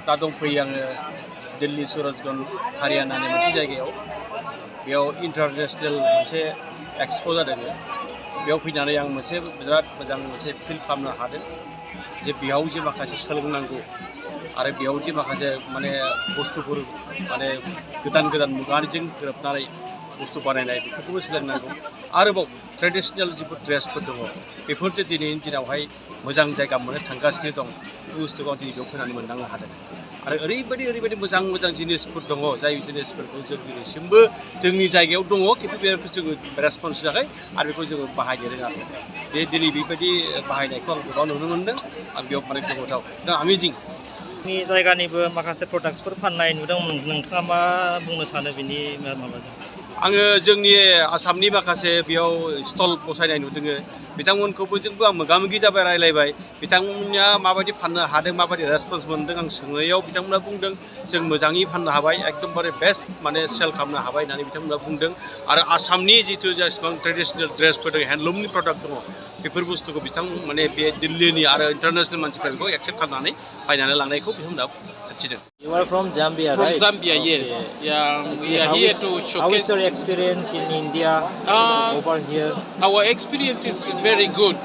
दा दंफैयो आङो दिल्ली सुरजगन्ज हारियानानि मोनसे जायगायाव बेयाव इन्टारनेशनेल मोनसे एक्सप' जादों बेयाव फैनानै आं मोनसे बिराद मोजां मोनसे फिल खालामनो हादों जे बेयाव जे माखासे सोलोंनांगौ आरो बेयाव जे माखासे माने बुस्थुफोर माने गोदान गोदान मुगाजों गोरोबनानै बुस्थु बानायनाय बेफोरखौबो सोलोंनांगौ आरोबाव ट्रेडिशनेल जिफोर ड्रेसफोर दङ बेफोर जे दिनैनि दिनावहाय मोजां जायगा मोननो थांगासिनो दं बे बुस्थुखौ आं दिनै बेयाव फैनानै मोनदांनो हादों आरो ओरैबायदि मोजां मोजां जिनिसफोर दङ जाय जिनिसफोरखौ जों दिनैसिमबो जोंनि जायगायाव दङ खिन्थु बेखौ जोङो रेसपन्स जायाखै आरो बेखौ जोङो बाहायनो रोङाखै बे दिनै बेबायदि बाहायनायखौ आं गोबां नुनो मोनदों आं बेयाव माने गोमोथाव दा आमेजिं नि जायगानिबो माखासे प्रडाक्टसफोर फाननाय नुदों नोंथाङा मा बुंनो सानो बिनि माबाजों आङो जोंनि आसामनि माखासे बेयाव स्टल बसायनाय नुदों बिथांमोनखौबो जोंबो आं मोगा मोगि जाबाय रायलायबाय बिथांमोननिया माबायदि फाननो हादों माबायदि रेसपन्स मोनदों आं सोंनायाव बिथांमोना बुंदों जों मोजाङै फाननो हाबाय एकदमबारे बेस्ट माने सेल खालामनो हाबाय होननानै बिथांमोना बुंदों आरो आसामनि जिथु जेसेबां ट्रेडिशनेल ड्रेसफोर दङ हेन्डलुमनि प्रडाक्ट दङ बेफोर बुस्थुखौ बिथां माने बे दिल्लीनि आरो इन्टारनेशनेल मानसिफ्रा बेखौ एक्सेप्ट खालामनानै बायनानै लांनायखौ बिथांमोना दिन्थिदों You are from Zambia, From right? Zambia, Okay. yes. Yeah, we are How here is- to How is showcase. your experience in India over here? Our experience is very good.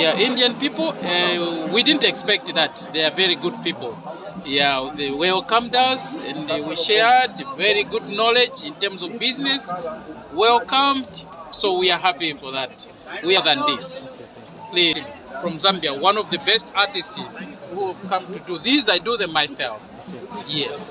Yeah, Indian people, we didn't expect that. They are very good people. Yeah, they welcomed us and we shared very good knowledge in terms of business. Welcomed, so we are happy for that. We are than this. Please, from Zambia, one of the best artists who have come to do these. I do them myself. Yes.